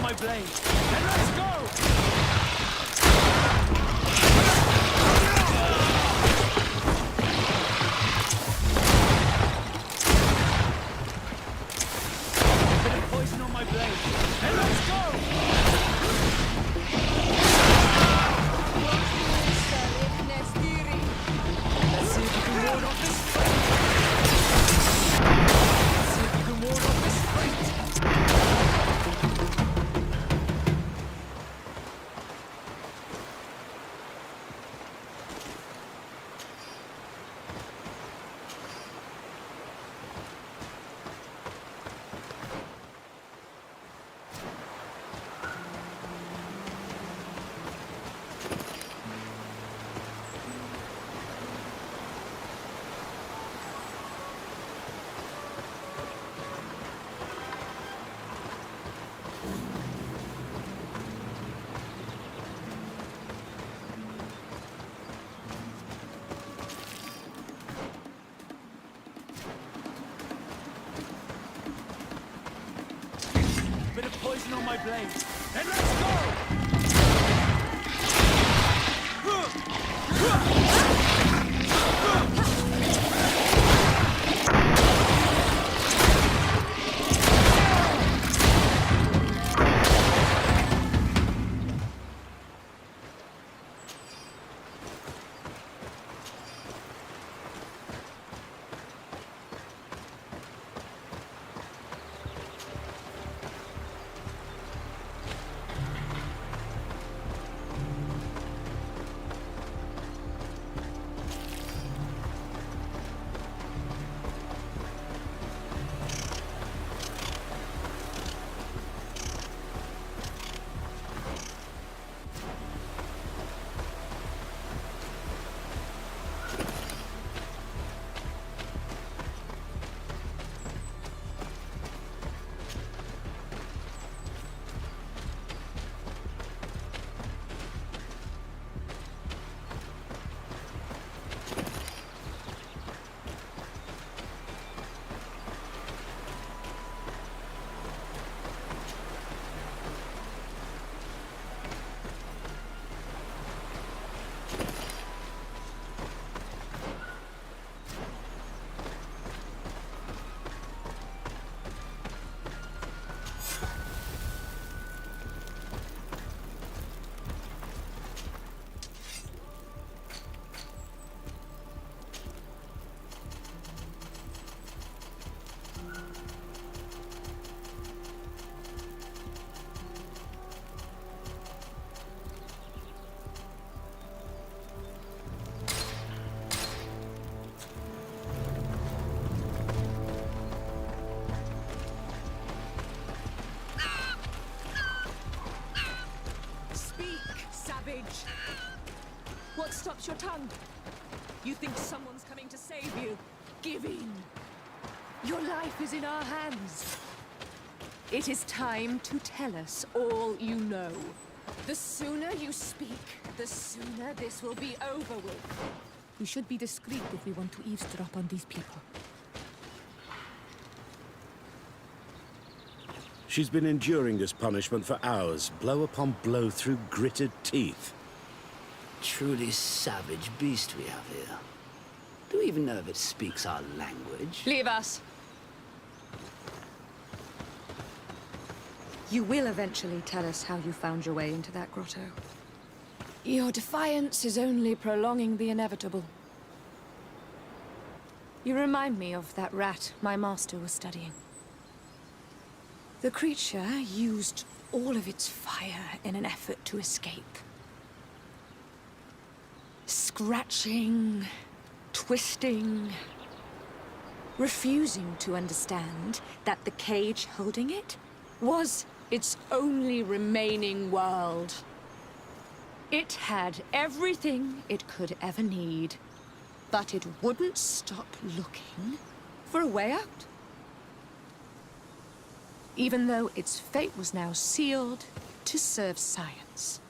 my blade. Then let's go! Bit of poison on my blade. Then let's go! Let's see if you can ward off this fight. Let's see if you can ward off this fight. Bit of poison on my blade. Then let's go! What stops your tongue? You think someone's coming to save you? Give in. Your life is in our hands. It is time to tell us all you know. The sooner you speak, the sooner this will be over with. We should be discreet if we want to eavesdrop on these people. She's been enduring this punishment for hours, blow upon blow through gritted teeth. Truly savage beast we have here. Do we even know if it speaks our language? Leave us. You will eventually tell us how you found your way into that grotto. Your defiance is only prolonging the inevitable. You remind me of that rat my master was studying. The creature used all of its fire in an effort to escape. Scratching, twisting, refusing to understand that the cage holding it was its only remaining world. It had everything it could ever need, but it wouldn't stop looking for a way out. Even though its fate was now sealed to serve science.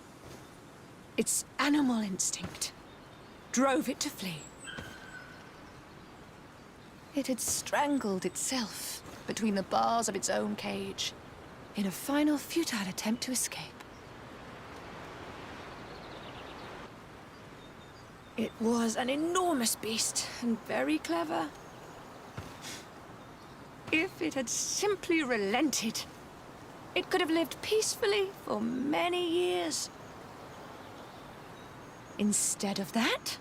Its animal instinct drove it to flee. It had strangled itself between the bars of its own cage. in a final futile attempt to escape. It was an enormous beast, and very clever. If it had simply relented, it could have lived peacefully for many years. Instead of that...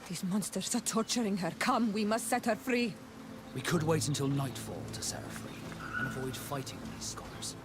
These monsters are torturing her. Come, we must set her free. We could wait until nightfall to set her free, and avoid fighting these scholars.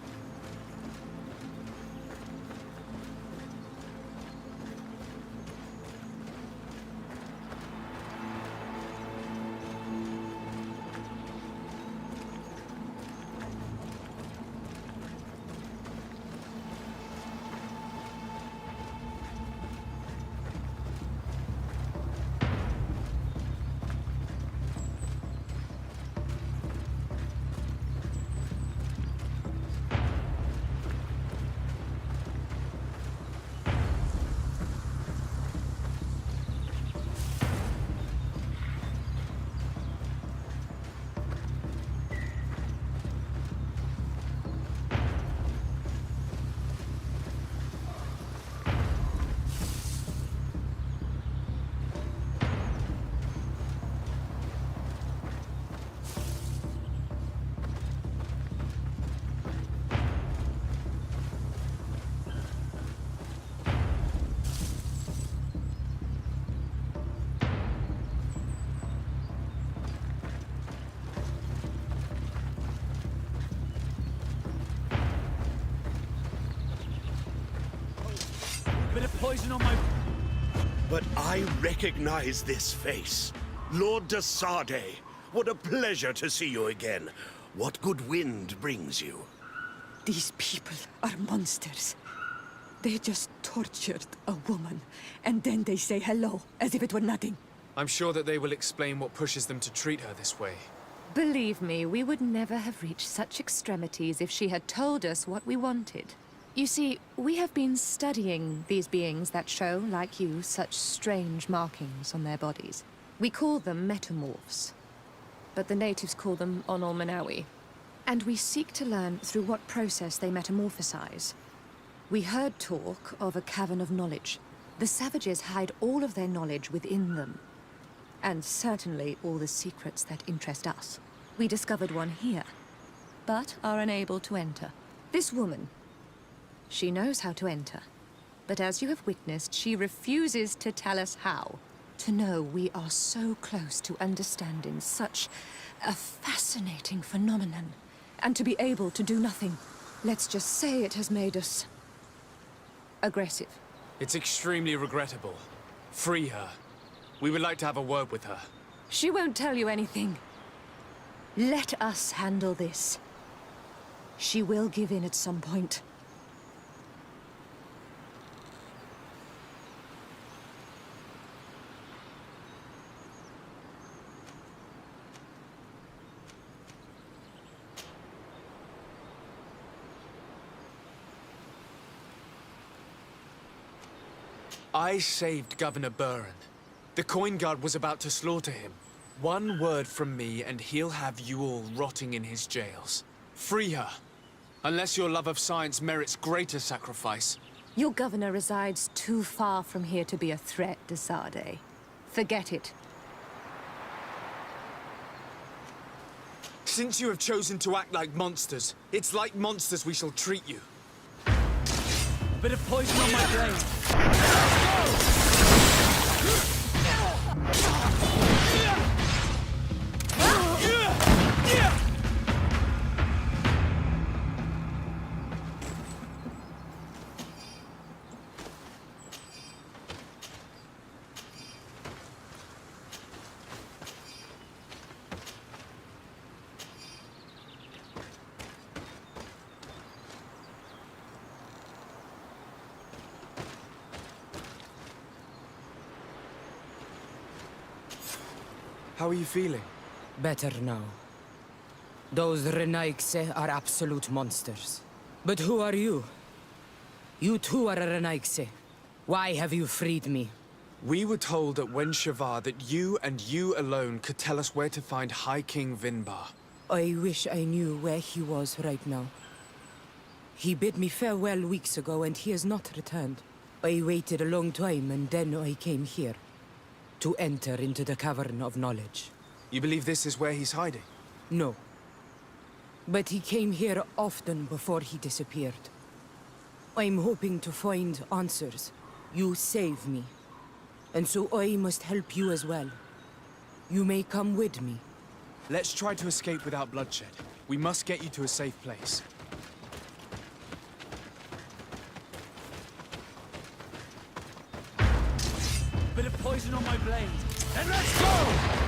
Bit of poison on my... But I recognize this face. Lord de Sade. What a pleasure to see you again. What good wind brings you? These people are monsters. They just tortured a woman, and then they say hello, as if it were nothing. I'm sure that they will explain what pushes them to treat her this way. Believe me, we would never have reached such extremities if she had told us what we wanted. You see, we have been studying these beings that show, like you, such strange markings on their bodies. We call them metamorphs, but the natives call them Onol-Manawi. And we seek to learn through what process they metamorphosize. We heard talk of a cavern of knowledge. The savages hide all of their knowledge within them. And certainly all the secrets that interest us. We discovered one here, but are unable to enter. This woman, she knows how to enter. But as you have witnessed, she refuses to tell us how. To know we are so close to understanding such a fascinating phenomenon. And to be able to do nothing. Let's just say it has made us... aggressive. It's extremely regrettable. Free her. We would like to have a word with her. She won't tell you anything. Let us handle this. She will give in at some point. I saved Governor Buren. The Coin Guard was about to slaughter him. One word from me and he'll have you all rotting in his jails. Free her. Unless your love of science merits greater sacrifice. Your governor resides too far from here to be a threat, de Sade. Forget it. Since you have chosen to act like monsters, it's like monsters we shall treat you. A bit of poison on my blade. How are you feeling? Better now. Those Renaigse are absolute monsters. But who are you? You too are a Renaigse. Why have you freed me? We were told at Wen Shavar that you and you alone could tell us where to find High King Vinbar. I wish I knew where he was right now. He bid me farewell weeks ago and he has not returned. I waited a long time and then I came here. To enter into the Cavern of Knowledge. You believe this is where he's hiding? No. But he came here often before he disappeared. I'm hoping to find answers. You saved me. And so I must help you as well. You may come with me. Let's try to escape without bloodshed. We must get you to a safe place. Bit of poison on my blade. Then let's go!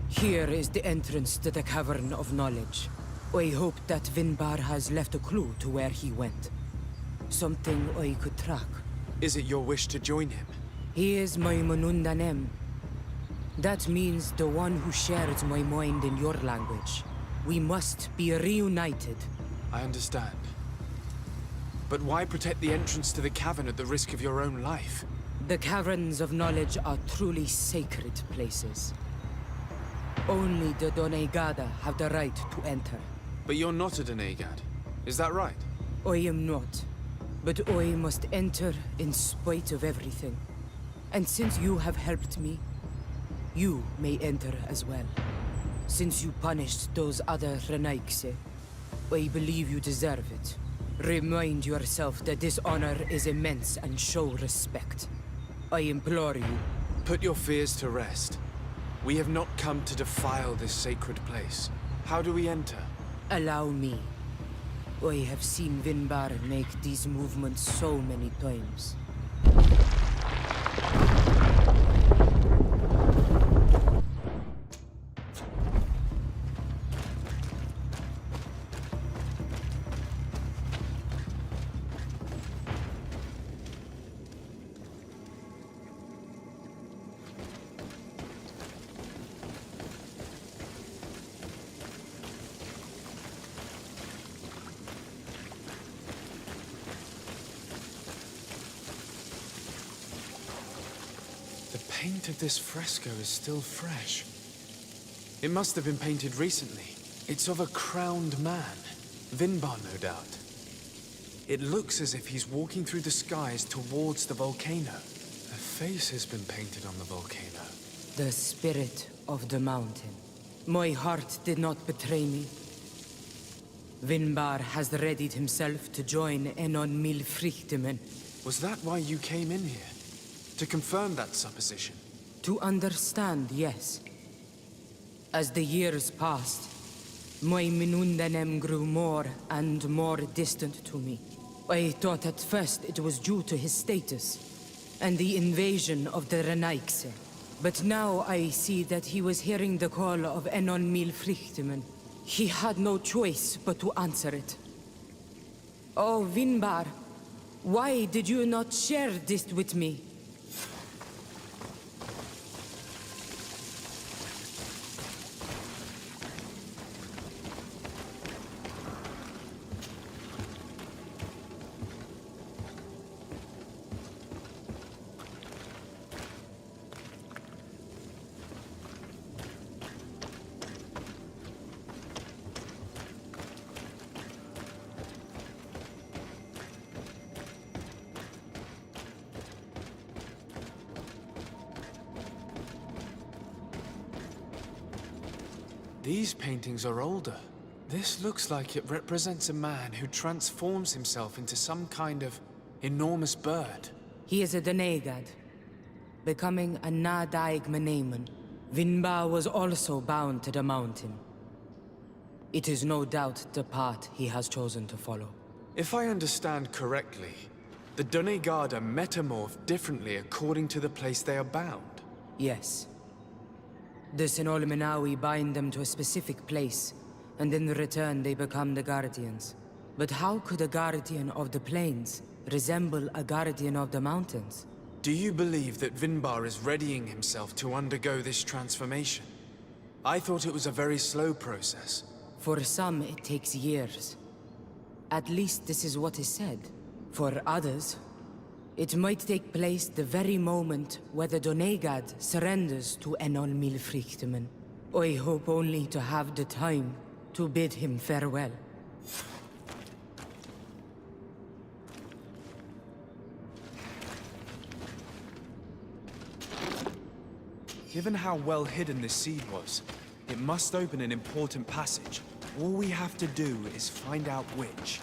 Here is the entrance to the Cavern of Knowledge. I hope that Vinbar has left a clue to where he went. Something I could track. Is it your wish to join him? He is my Manundanem. That means the one who shares my mind in your language. We must be reunited. I understand. But why protect the entrance to the cavern at the risk of your own life? The Caverns of Knowledge are truly sacred places. Only the Doneigada have the right to enter. But you're not a Doneigad. Is that right? I am not. But I must enter in spite of everything. And since you have helped me, you may enter as well. Since you punished those other Renaigse, I believe you deserve it. Remind yourself that this honor is immense and show respect. I implore you. Put your fears to rest. We have not come to defile this sacred place. How do we enter? Allow me. I have seen Vinbar make these movements so many times. The paint of this fresco is still fresh. It must have been painted recently. It's of a crowned man. Vinbar, no doubt. It looks as if he's walking through the skies towards the volcano. A face has been painted on the volcano. The spirit of the mountain. My heart did not betray me. Vinbar has readied himself to join Enon Milfrichtemen. Was that why you came in here? To confirm that supposition? To understand, yes. As the years passed, my Minundanem grew more and more distant to me. I thought at first it was due to his status and the invasion of the Renaigse. But now I see that he was hearing the call of Enon Milfrichtemen. He had no choice but to answer it. Oh, Vinbar, why did you not share this with me? These paintings are older. This looks like it represents a man who transforms himself into some kind of enormous bird. He is a Donegad, becoming a Nadaig Meneman. Vinbar was also bound to the mountain. It is no doubt the path he has chosen to follow. If I understand correctly, the Donegad are metamorphed differently according to the place they are bound. Yes. The Sinolminawi bind them to a specific place, and in return they become the Guardians. But how could a Guardian of the Plains resemble a Guardian of the Mountains? Do you believe that Vinbar is readying himself to undergo this transformation? I thought it was a very slow process. For some, it takes years. At least this is what is said. For others, it might take place the very moment where the Donegad surrenders to Enol Milfrichtemen. I hope only to have the time to bid him farewell. Given how well hidden this seed was, it must open an important passage. All we have to do is find out which.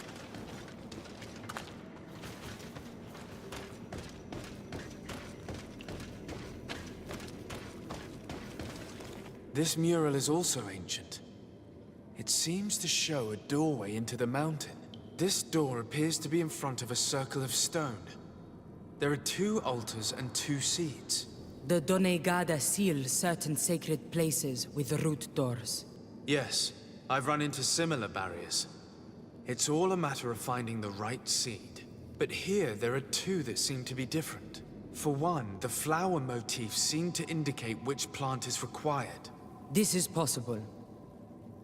This mural is also ancient. It seems to show a doorway into the mountain. This door appears to be in front of a circle of stone. There are 2 altars and 2 seeds. The Donegada seal certain sacred places with root doors. Yes, I've run into similar barriers. It's all a matter of finding the right seed. But here there are 2 that seem to be different. For one, the flower motifs seem to indicate which plant is required. This is possible.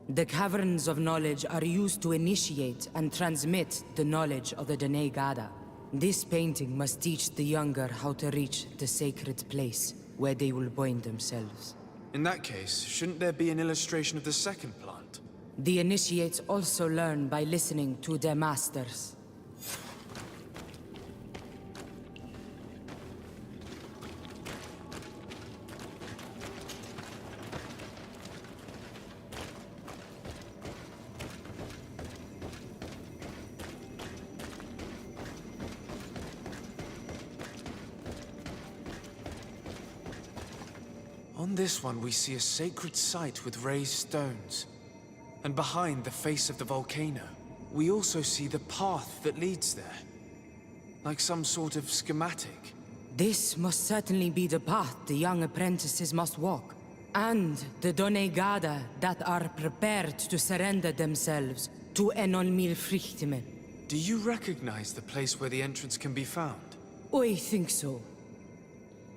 The Caverns of Knowledge are used to initiate and transmit the knowledge of the Donegada. This painting must teach the younger how to reach the sacred place where they will bind themselves. In that case, shouldn't there be an illustration of the second plant? The initiates also learn by listening to their masters. On this one, we see a sacred site with raised stones. And behind the face of the volcano, we also see the path that leads there. Like some sort of schematic. This must certainly be the path the young apprentices must walk. And the Donegada that are prepared to surrender themselves to Enol Milfrichtemen. Do you recognize the place where the entrance can be found? I think so.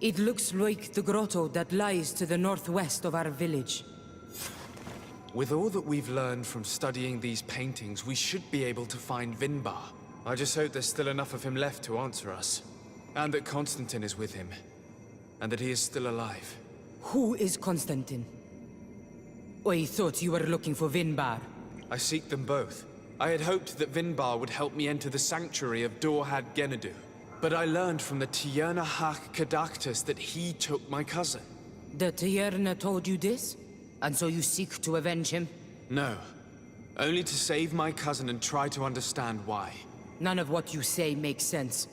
It looks like the grotto that lies to the northwest of our village. With all that we've learned from studying these paintings, we should be able to find Vinbar. I just hope there's still enough of him left to answer us. And that Constantin is with him. And that he is still alive. Who is Constantin? I thought you were looking for Vinbar. I seek them both. I had hoped that Vinbar would help me enter the sanctuary of Dorhad Genadu. But I learned from the Tierna Hak Kadaktus that he took my cousin. The Tierna told you this? And so you seek to avenge him? No. Only to save my cousin and try to understand why. None of what you say makes sense.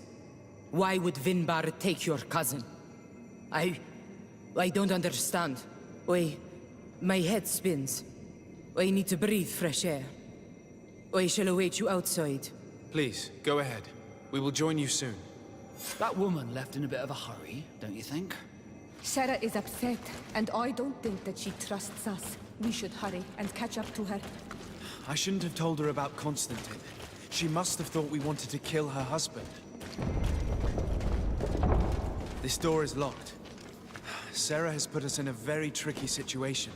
Why would Vinbar take your cousin? I don't understand. My head spins. I need to breathe fresh air. I shall await you outside. Please, go ahead. We will join you soon. That woman left in a bit of a hurry, don't you think? Sarah is upset, and I don't think that she trusts us. We should hurry and catch up to her. I shouldn't have told her about Constantin. She must have thought we wanted to kill her husband. This door is locked. Sarah has put us in a very tricky situation.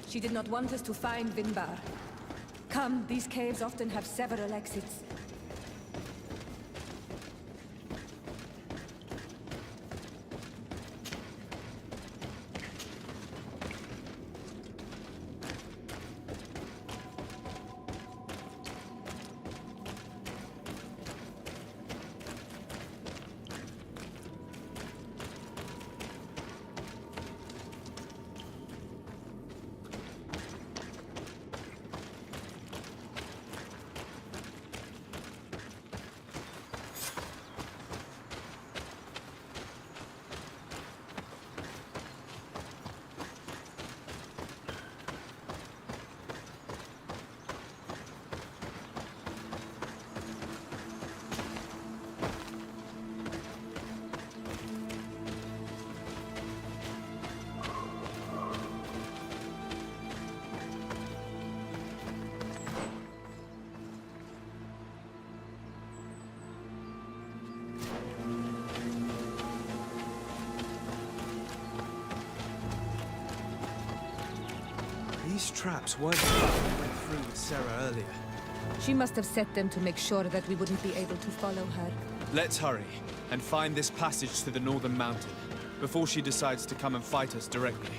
She did not want us to find Vinbar. Come, these caves often have several exits. These traps weren't the stuff we went through with Sarah earlier. She must have set them to make sure that we wouldn't be able to follow her. Let's hurry and find this passage to the northern mountain before she decides to come and fight us directly.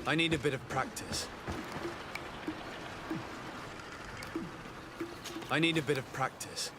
I need a bit of practice. I need a bit of practice.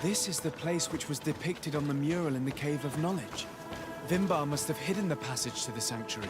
This is the place which was depicted on the mural in the Cave of Knowledge. Vimbar must have hidden the passage to the sanctuary.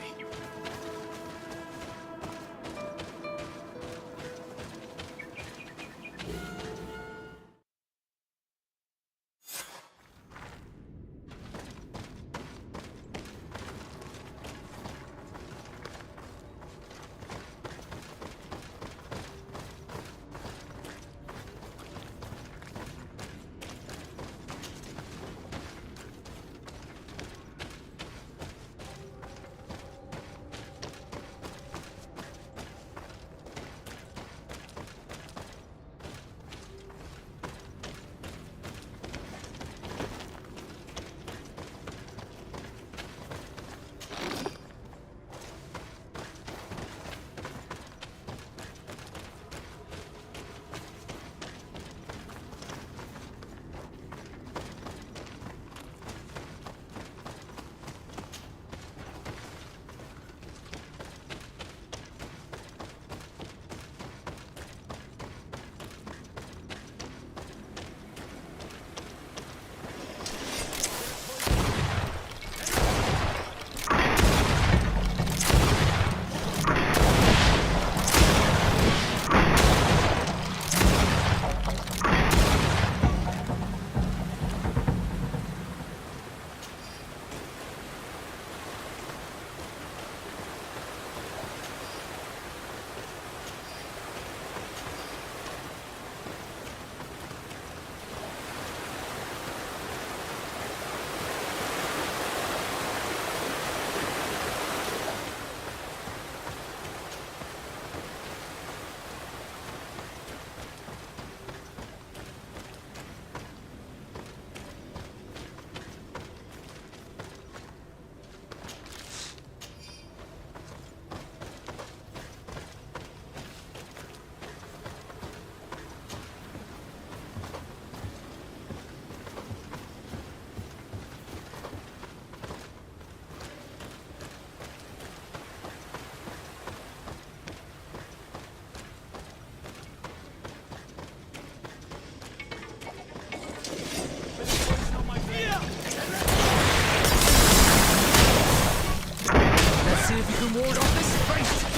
see if you can ward off this fate!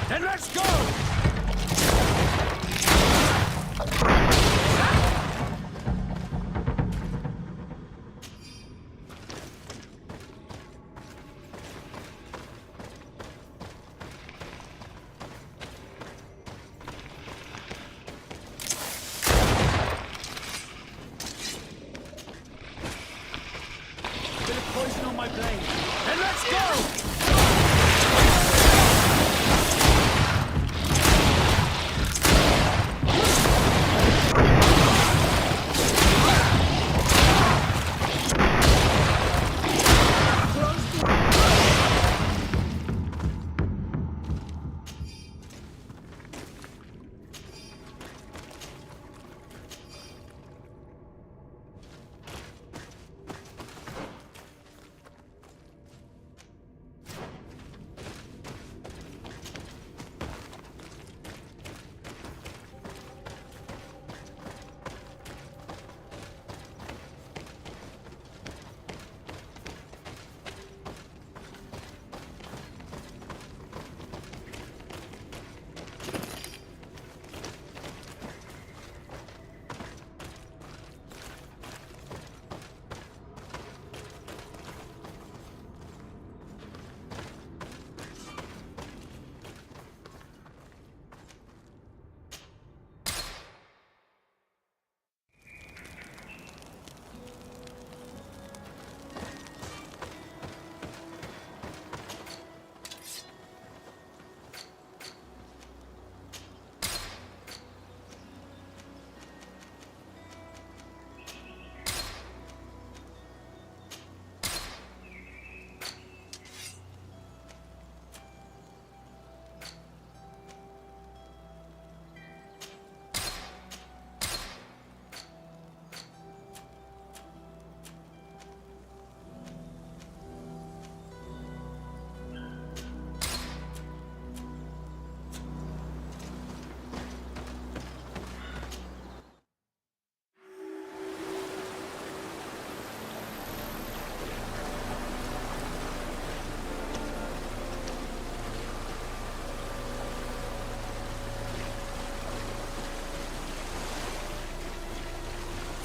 Then let's go! Bit of poison on my blade. Then let's go!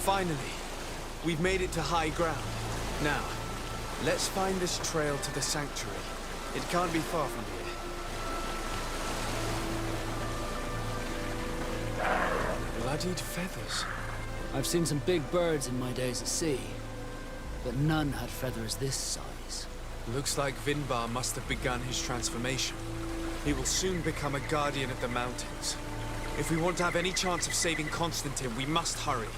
Finally, we've made it to high ground. Now, let's find this trail to the sanctuary. It can't be far from here. Bloodied feathers. I've seen some big birds in my days at sea, but none had feathers this size. Looks like Vinbar must have begun his transformation. He will soon become a guardian of the mountains. If we want to have any chance of saving Constantin, we must hurry.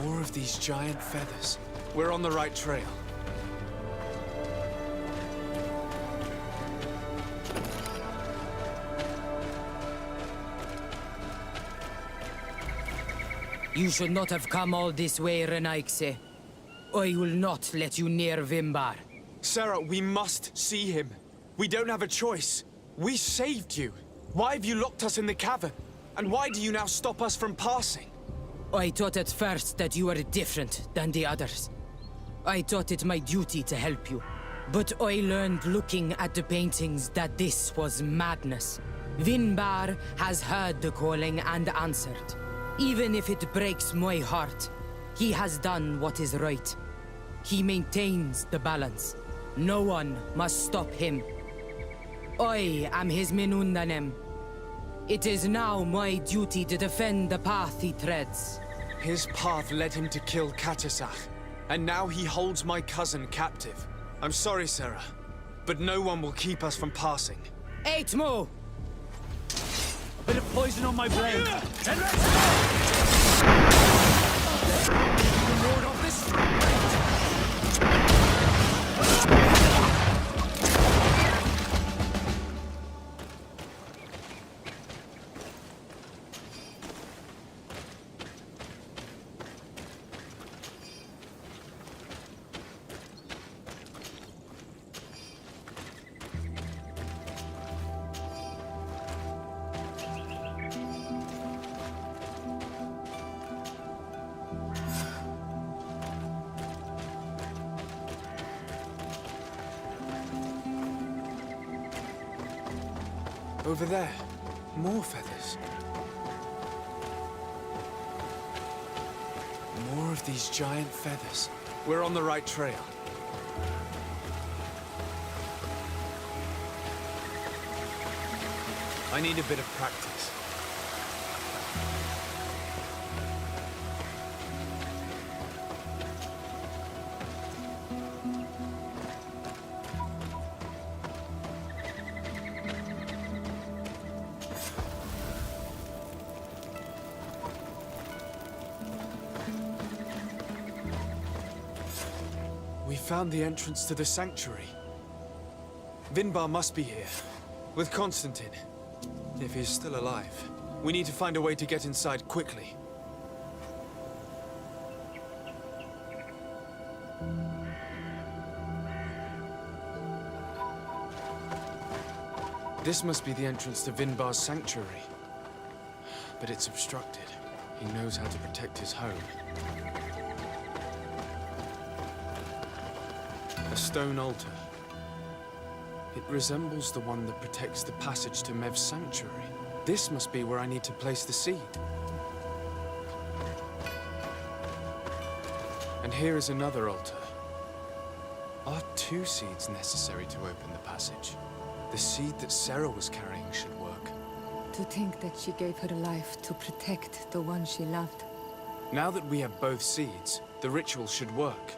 More of these giant feathers. We're on the right trail. You should not have come all this way, Renaigse. I will not let you near Vimbar. Sarah, we must see him. We don't have a choice. We saved you. Why have you locked us in the cavern? And why do you now stop us from passing? I thought at first that you were different than the others. I thought it my duty to help you. But I learned looking at the paintings that this was madness. Vinbar has heard the calling and answered. Even if it breaks my heart, he has done what is right. He maintains the balance. No one must stop him. I am his Menundanem. It is now my duty to defend the path he treads. His path led him to kill Katasach, and now he holds my cousin captive. I'm sorry, Sarah, but no one will keep us from passing. Eitmo! Bit of poison on my blade. And let's go! Lord of this Over there, more feathers. More of these giant feathers. We're on the right trail. I need a bit of practice. We found the entrance to the sanctuary. Vinbar must be here, with Constantin. If he's still alive, we need to find a way to get inside quickly. This must be the entrance to Vinbar's sanctuary. But it's obstructed. He knows how to protect his home. A stone altar. It resembles the one that protects the passage to Mev's sanctuary. This must be where I need to place the seed. And here is another altar. Are 2 seeds necessary to open the passage? The seed that Sarah was carrying should work. To think that she gave her life to protect the one she loved. Now that we have both seeds, the ritual should work.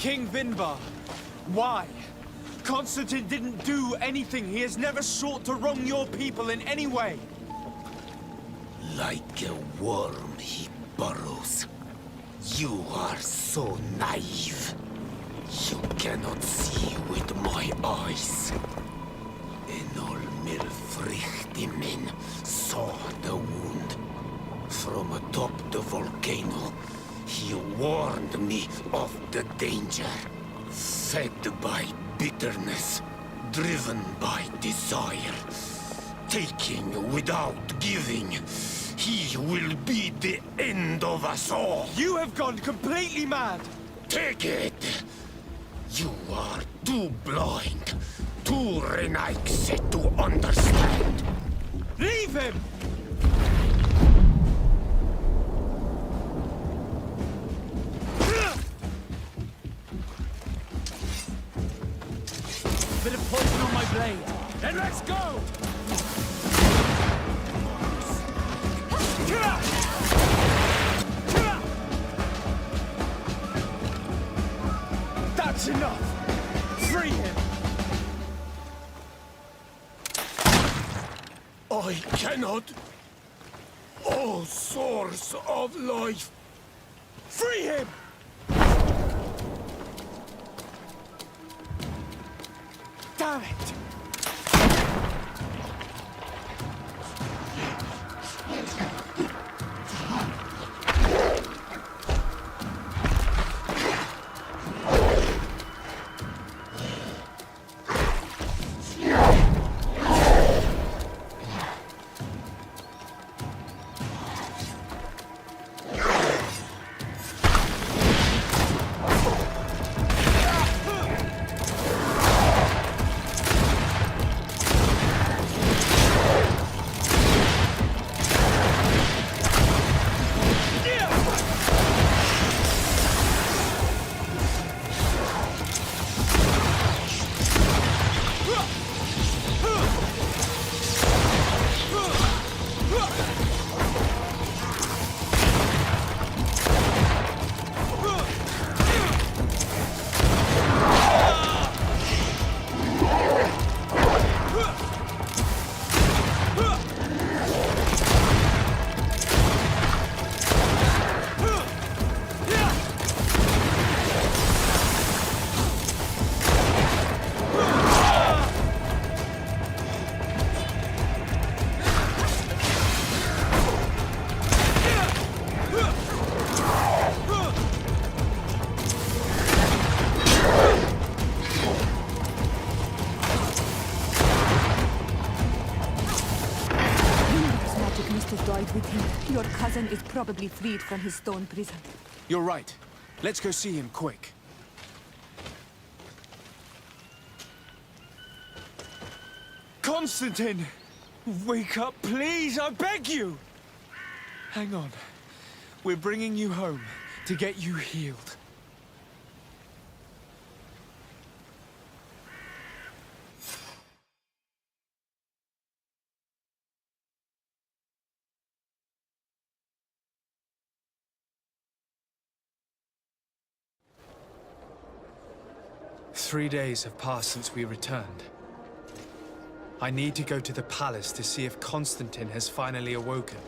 King Vinbar. Why? Constantin didn't do anything. He has never sought to wrong your people in any way. Like a worm he burrows. You are so naive. You cannot see with my eyes. Enol Milfrichtimin saw the wound. From atop the volcano, he warned me of the danger. Fed by bitterness, driven by desire, taking without giving, he will be the end of us all. You have gone completely mad! Take it! You are too blind, too renaixed to understand. Leave him! Bit of poison on my blade. Then let's go! That's enough! Free him! I cannot. O source of life! Free him! Damn it! Your cousin is probably freed from his stone prison. You're right. Let's go see him quick. Constantin! Wake up, please! I beg you! Hang on. We're bringing you home to get you healed. Three days have passed since we returned. I need to go to the palace to see if Constantin has finally awoken.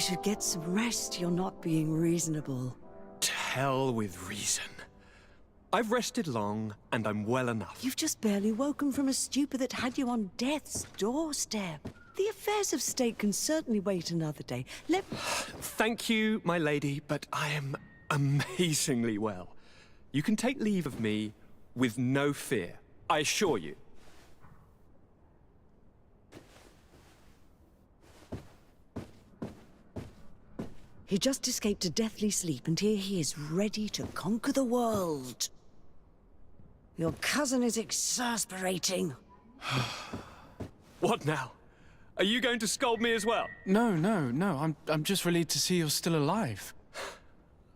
should get some rest. You're not being reasonable. To hell with reason. I've rested long, and I'm well enough. You've just barely woken from a stupor that had you on death's doorstep. The affairs of state can certainly wait another day. Thank you, my lady, but I am amazingly well. You can take leave of me with no fear, I assure you. He just escaped a deathly sleep, and here he is, ready to conquer the world. Your cousin is exasperating. What now? Are you going to scold me as well? No. I'm just relieved to see you're still alive.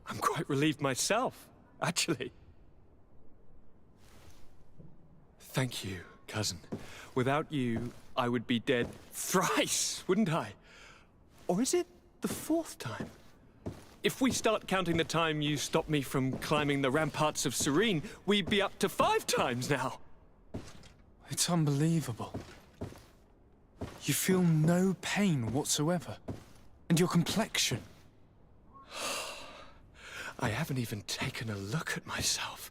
I'm quite relieved myself, actually. Thank you, cousin. Without you, I would be dead thrice, wouldn't I? Or is it the 4th time? If we start counting the time you stopped me from climbing the ramparts of Serene, we'd be up to 5 times now. It's unbelievable. You feel no pain whatsoever. And your complexion. I haven't even taken a look at myself.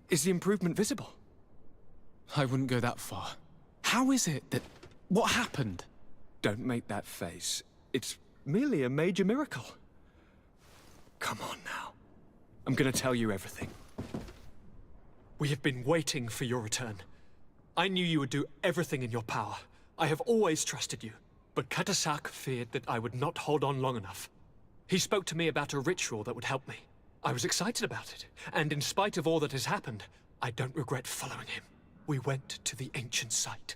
Is the improvement visible? I wouldn't go that far. How is it that... What happened? Don't make that face. It's merely a major miracle. Come on now. I'm gonna tell you everything. We have been waiting for your return. I knew you would do everything in your power. I have always trusted you. But Katasak feared that I would not hold on long enough. He spoke to me about a ritual that would help me. I was excited about it. And in spite of all that has happened, I don't regret following him. We went to the ancient site.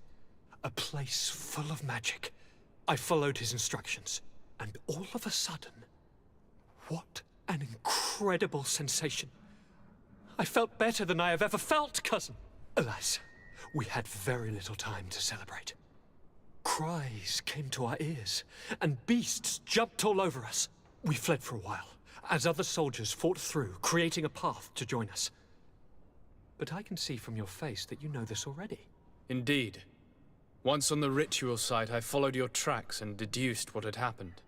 A place full of magic. I followed his instructions. And all of a sudden... What an incredible sensation. I felt better than I have ever felt, cousin. Alas, we had very little time to celebrate. Cries came to our ears, and beasts jumped all over us. We fled for a while, as other soldiers fought through, creating a path to join us. But I can see from your face that you know this already. Indeed. Once on the ritual site, I followed your tracks and deduced what had happened.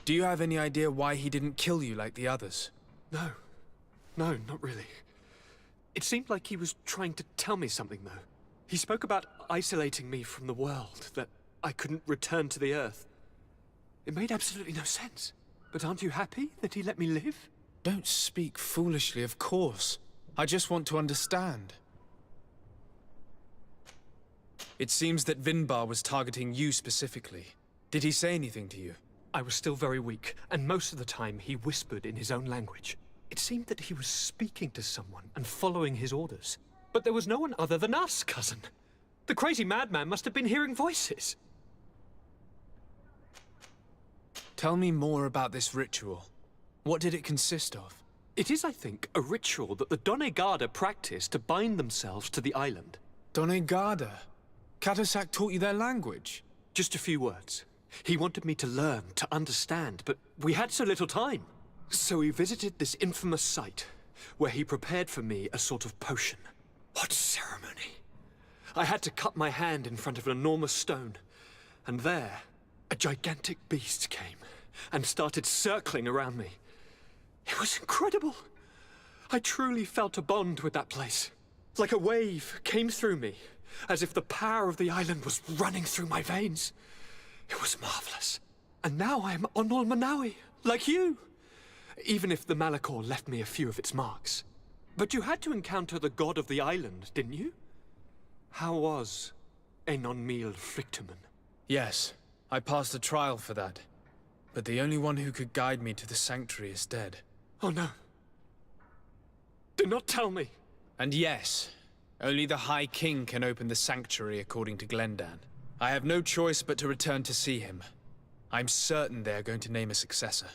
Do you have any idea why he didn't kill you like the others? No, not really. It seemed like he was trying to tell me something, though. He spoke about isolating me from the world, that I couldn't return to the Earth. It made absolutely no sense. But aren't you happy that he let me live? Don't speak foolishly, of course. I just want to understand. It seems that Vinbar was targeting you specifically. Did he say anything to you? I was still very weak, and most of the time he whispered in his own language. It seemed that he was speaking to someone and following his orders. But there was no one other than us, cousin. The crazy madman must have been hearing voices. Tell me more about this ritual. What did it consist of? It is, I think, a ritual that the Donegada practice to bind themselves to the island. Donegada? Katasak taught you their language? Just a few words. He wanted me to learn, to understand, but we had so little time. So we visited this infamous site, where he prepared for me a sort of potion. What ceremony! I had to cut my hand in front of an enormous stone, and there, a gigantic beast came, and started circling around me. It was incredible! I truly felt a bond with that place. Like a wave came through me, as if the power of the island was running through my veins. It was marvelous. And now I am Onol Manawi, like you. Even if the Malichor left me a few of its marks. But you had to encounter the god of the island, didn't you? How was Enon Mil Frictumen? Yes, I passed a trial for that. But the only one who could guide me to the sanctuary is dead. Oh no. Do not tell me. And yes, only the High King can open the sanctuary according to Glendan. I have no choice but to return to see him. I'm certain they're going to name a successor.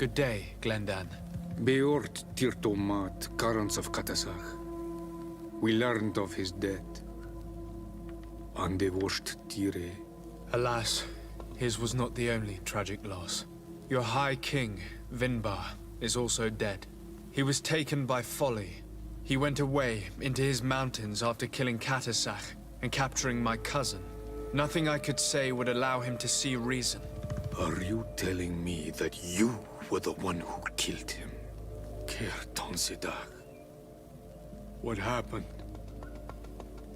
Good day, Glendan. Beort Tirtomat, currents of Katasach. We learned of his death. Andevosht Tire. Alas, his was not the only tragic loss. Your High King, Vinbar, is also dead. He was taken by folly. He went away into his mountains after killing Katasach and capturing my cousin. Nothing I could say would allow him to see reason. Are you telling me that you were the one who killed him? Kerton Sidag. What happened?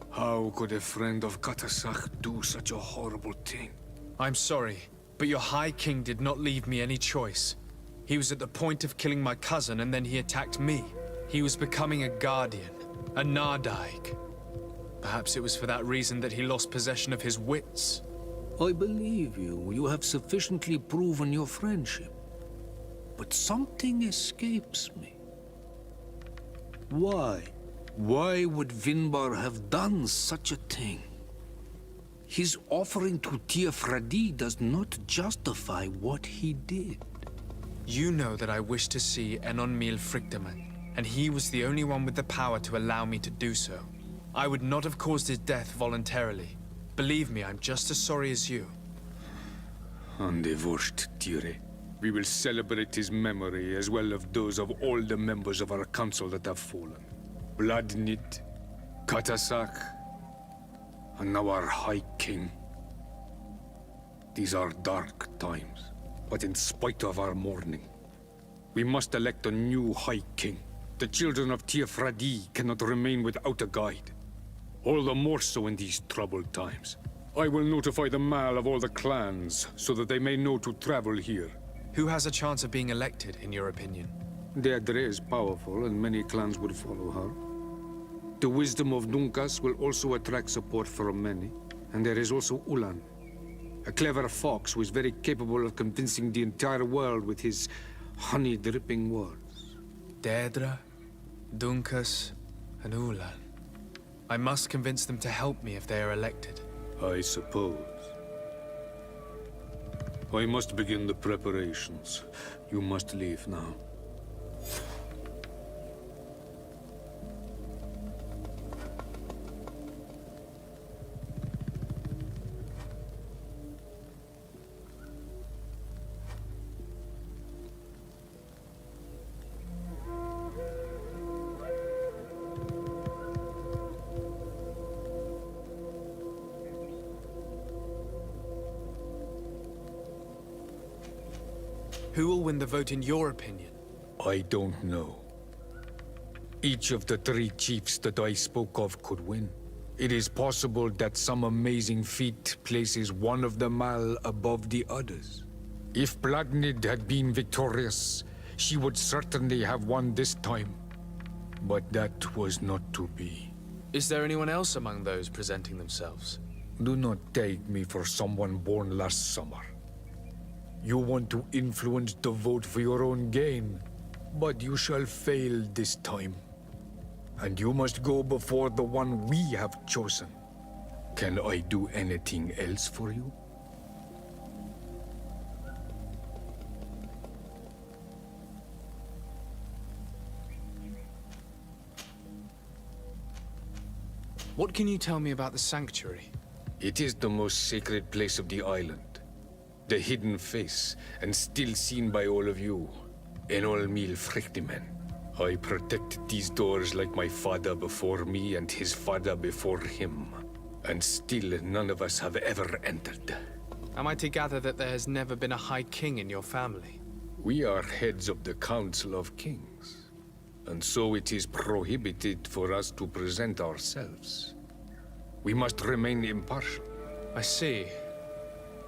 How could a friend of Katasach do such a horrible thing? I'm sorry, but your High King did not leave me any choice. He was at the point of killing my cousin and then he attacked me. He was becoming a guardian, a Nardaig. Perhaps it was for that reason that he lost possession of his wits. I believe you. You have sufficiently proven your friendship. But something escapes me. Why? Why would Vinbar have done such a thing? His offering to Teer Fradee does not justify what he did. You know that I wish to see Enon Mil Frichteman, and he was the only one with the power to allow me to do so. I would not have caused his death voluntarily. Believe me, I'm just as sorry as you. Andevosht Tire. We will celebrate his memory as well as those of all the members of our council that have fallen. Bloodnid, Katasach, and now our High King. These are dark times, but in spite of our mourning, we must elect a new High King. The children of Teer Fradee cannot remain without a guide. All the more so in these troubled times. I will notify the Mal of all the clans, so that they may know to travel here. Who has a chance of being elected, in your opinion? Deirdre is powerful, and many clans would follow her. The wisdom of Dunkas will also attract support from many. And there is also Ulan, a clever fox who is very capable of convincing the entire world with his honey-dripping words. Deirdre, Dunkas, and Ulan. I must convince them to help me if they are elected. I suppose. I must begin the preparations. You must leave now. Who will win the vote in your opinion? I don't know. Each of the 3 chiefs that I spoke of could win. It is possible that some amazing feat places one of the Mal above the others. If Bloodnid had been victorious, she would certainly have won this time. But that was not to be. Is there anyone else among those presenting themselves? Do not take me for someone born last summer. You want to influence the vote for your own gain, but you shall fail this time. And you must go before the one we have chosen. Can I do anything else for you? What can you tell me about the sanctuary? It is the most sacred place of the island. The hidden face, and still seen by all of you. Enol Mil Frichteman. I protected these doors like my father before me and his father before him. And still none of us have ever entered. Am I to gather that there has never been a High King in your family? We are heads of the Council of Kings. And so it is prohibited for us to present ourselves. We must remain impartial. I see.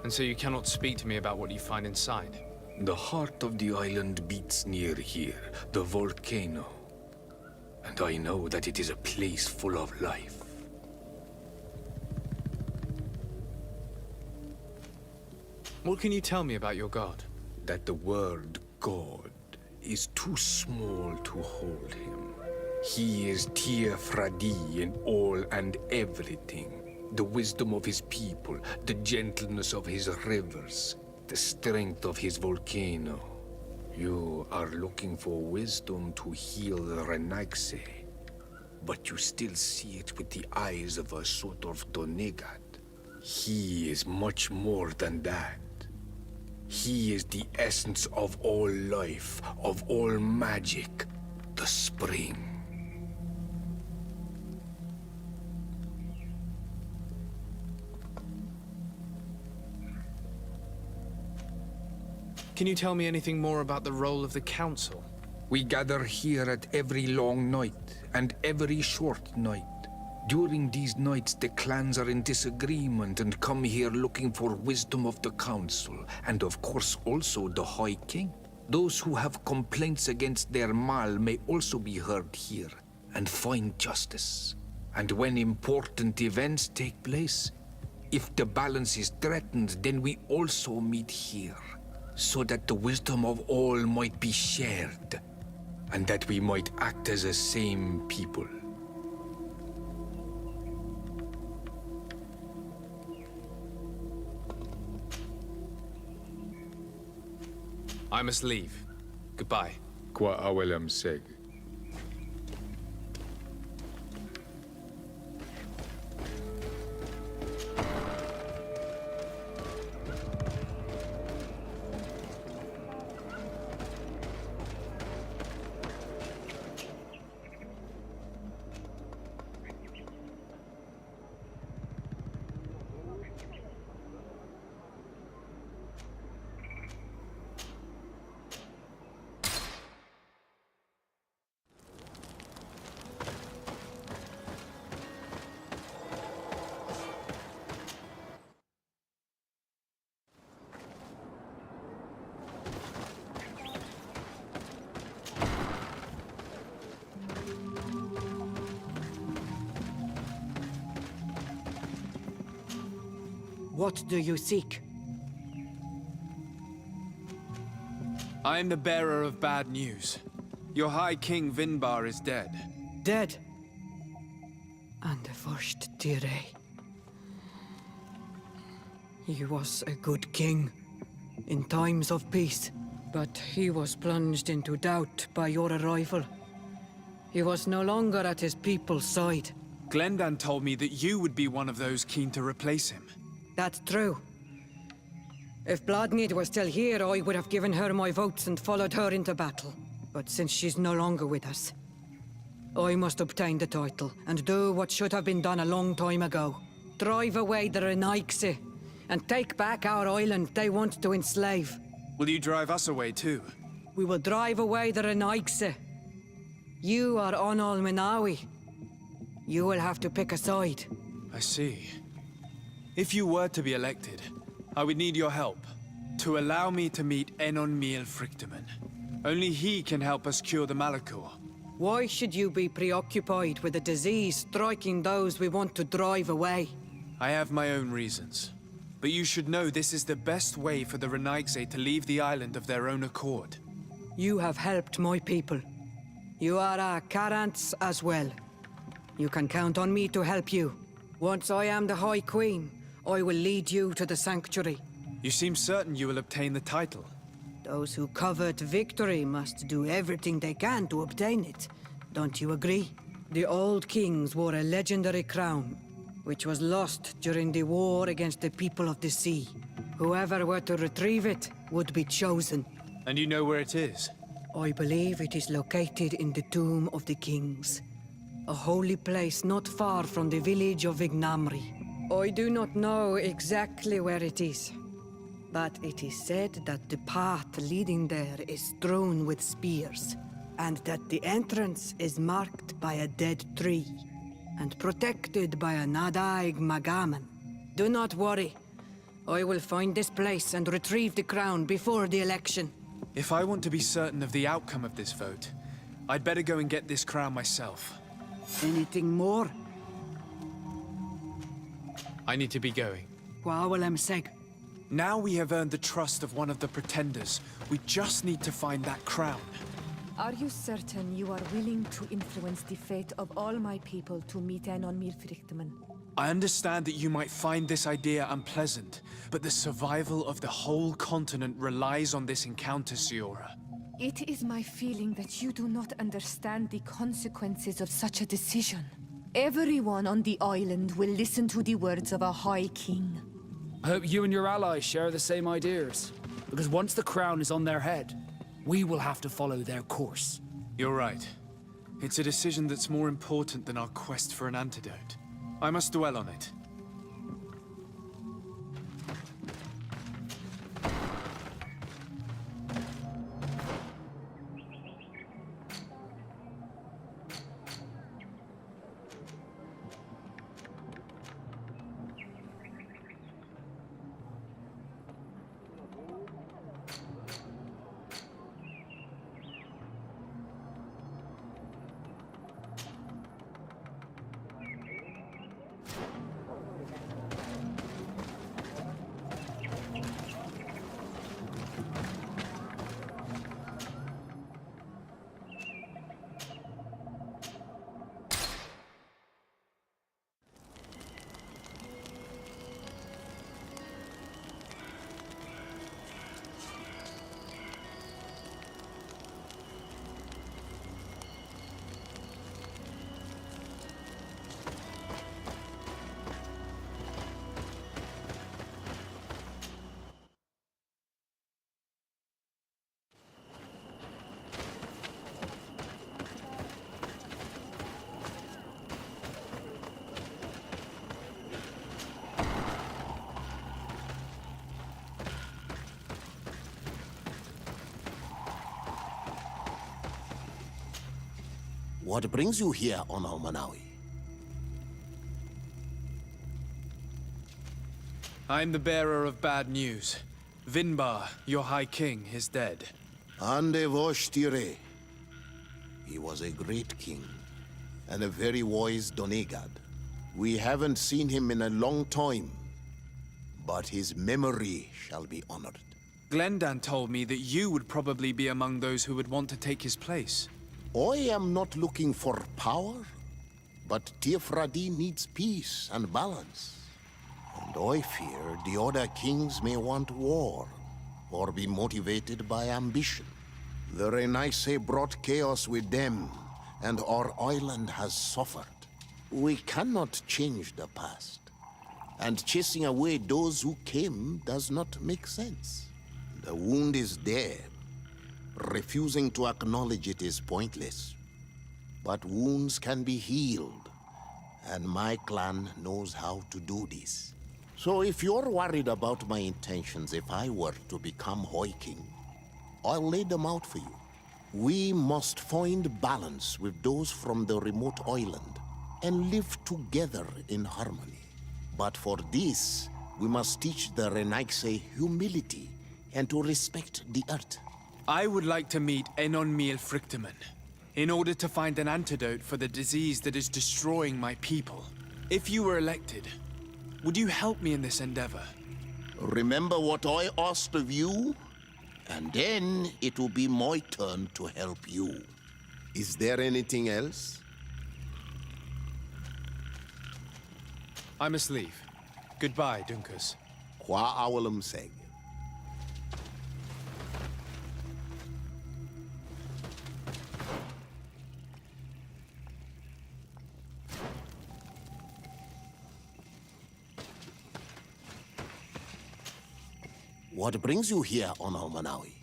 And so you cannot speak to me about what you find inside? The heart of the island beats near here, the volcano. And I know that it is a place full of life. What can you tell me about your god? That the word God is too small to hold him. He is Teer Fradee in all and everything. The wisdom of his people, the gentleness of his rivers, the strength of his volcano. You are looking for wisdom to heal the Renaigse, but you still see it with the eyes of a sort of Donegat. He is much more than that. He is the essence of all life, of all magic, the spring. Can you tell me anything more about the role of the Council? We gather here at every long night and every short night. During these nights, the clans are in disagreement and come here looking for wisdom of the Council, and of course also the High King. Those who have complaints against their Mal may also be heard here and find justice. And when important events take place, if the balance is threatened, then we also meet here, so that the wisdom of all might be shared, and that we might act as a same people. I must leave. Goodbye. Qua awelam seg. What do you seek? I am the bearer of bad news. Your High King Vinbar is dead. Dead? And the first Teer. He was a good king in times of peace, but he was plunged into doubt by your arrival. He was no longer at his people's side. Glendan told me that you would be one of those keen to replace him. That's true. If Bloodneed were still here, I would have given her my votes and followed her into battle. But since she's no longer with us, I must obtain the title and do what should have been done a long time ago. Drive away the Renaigse and take back our island they want to enslave. Will you drive us away too? We will drive away the Renaigse. You are Onol Minawi. You will have to pick a side. I see. If you were to be elected, I would need your help to allow me to meet Enon Miel Frichteman. Only he can help us cure the Malichor. Why should you be preoccupied with a disease striking those we want to drive away? I have my own reasons. But you should know this is the best way for the Renaigse to leave the island of their own accord. You have helped my people. You are our Karants as well. You can count on me to help you. Once I am the High Queen, I will lead you to the Sanctuary. You seem certain you will obtain the title. Those who covet victory must do everything they can to obtain it. Don't you agree? The old kings wore a legendary crown, which was lost during the war against the people of the sea. Whoever were to retrieve it would be chosen. And you know where it is? I believe it is located in the Tomb of the Kings, a holy place not far from the village of Vignamri. I do not know exactly where it is, but it is said that the path leading there is strewn with spears, and that the entrance is marked by a dead tree, and protected by a Nadaig Magaman. Do not worry. I will find this place and retrieve the crown before the election. If I want to be certain of the outcome of this vote, I'd better go and get this crown myself. Anything more? I need to be going. Now we have earned the trust of one of the pretenders. We just need to find that crown. Are you certain you are willing to influence the fate of all my people to meet Enon Milfrichtaman? I understand that you might find this idea unpleasant, but the survival of the whole continent relies on this encounter, Siora. It is my feeling that you do not understand the consequences of such a decision. Everyone on the island will listen to the words of a High King. I hope you and your allies share the same ideas. Because once the crown is on their head, we will have to follow their course. You're right. It's a decision that's more important than our quest for an antidote. I must dwell on it. What brings you here on Almanawi? I'm the bearer of bad news. Vinbar, your High King, is dead. Ande vosh Teer. He was a great king, and a very wise Donegad. We haven't seen him in a long time, but his memory shall be honored. Glendan told me that you would probably be among those who would want to take his place. I am not looking for power, but Teer Fradee needs peace and balance. And I fear the other kings may want war, or be motivated by ambition. The Renaisse brought chaos with them, and our island has suffered. We cannot change the past, and chasing away those who came does not make sense. The wound is there. Refusing to acknowledge it is pointless. But wounds can be healed, and my clan knows how to do this. So if you're worried about my intentions if I were to become High King, I'll lay them out for you. We must find balance with those from the remote island and live together in harmony. But for this, we must teach the Renaisse humility and to respect the earth. I would like to meet Enonmil Frichtemann, in order to find an antidote for the disease that is destroying my people. If you were elected, would you help me in this endeavor? Remember what I asked of you, and then it will be my turn to help you. Is there anything else? I must leave. Goodbye, Dunkers. Qua awalum seg. What brings you here on Almanawi?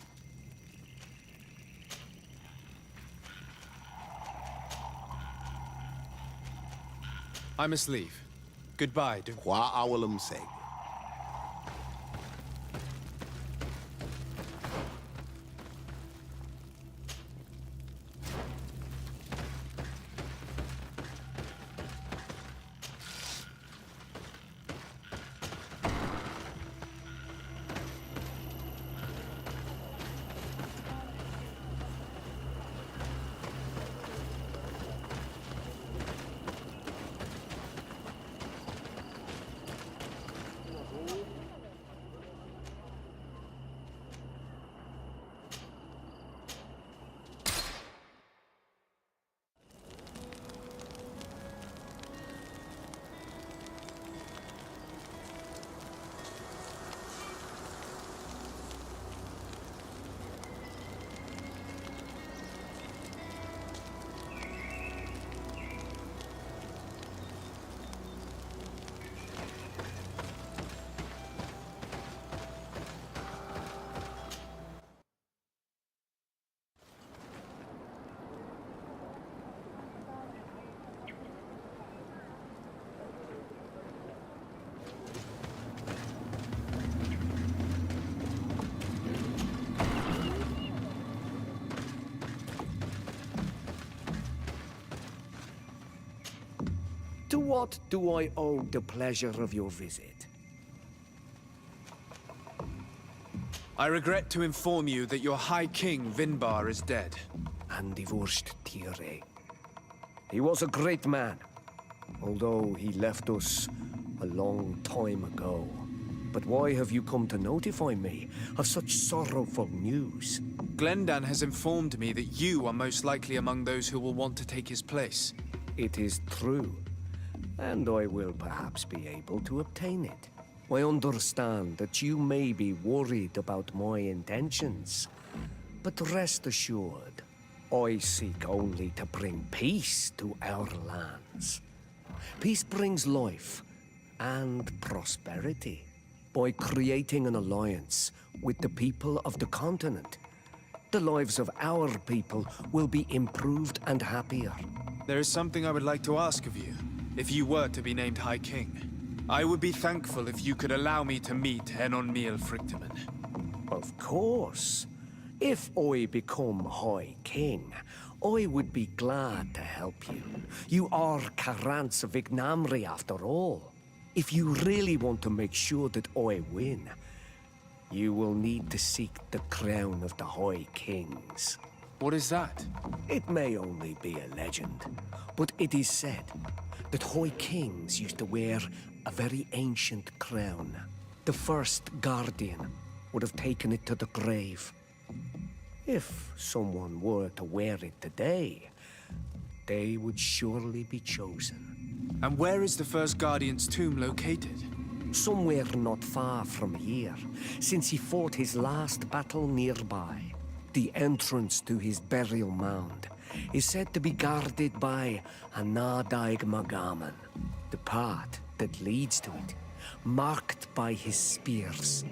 I must leave. Goodbye, Dunkers. Qua awalum seg. To what do I owe the pleasure of your visit? I regret to inform you that your High King, Vinbar, is dead. And divorced Teer. He was a great man, although he left us a long time ago. But why have you come to notify me of such sorrowful news? Glendan has informed me that you are most likely among those who will want to take his place. It is true, and I will perhaps be able to obtain it. I understand that you may be worried about my intentions, but rest assured, I seek only to bring peace to our lands. Peace brings life and prosperity. By creating an alliance with the people of the continent, the lives of our people will be improved and happier. There is something I would like to ask of you, if you were to be named High King. I would be thankful if you could allow me to meet Enon Miel Frichtemann. Of course. If I become High King, I would be glad to help you. You are Karants of Ignamri after all. If you really want to make sure that I win, you will need to seek the crown of the High Kings. What is that? It may only be a legend, but it is said that High Kings used to wear a very ancient crown. The first Guardian would have taken it to the grave. If someone were to wear it today, they would surely be chosen. And where is the first Guardian's tomb located? Somewhere not far from here, since he fought his last battle nearby. The entrance to his burial mound is said to be guarded by a Nadaig Magaman, the path that leads to it, marked by his spears,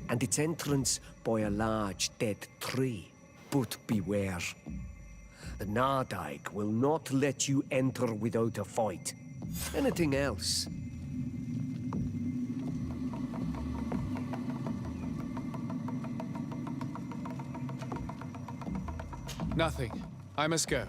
and its entrance by a large dead tree. But beware. The Nadaig will not let you enter without a fight. Anything else? Nothing. I must go.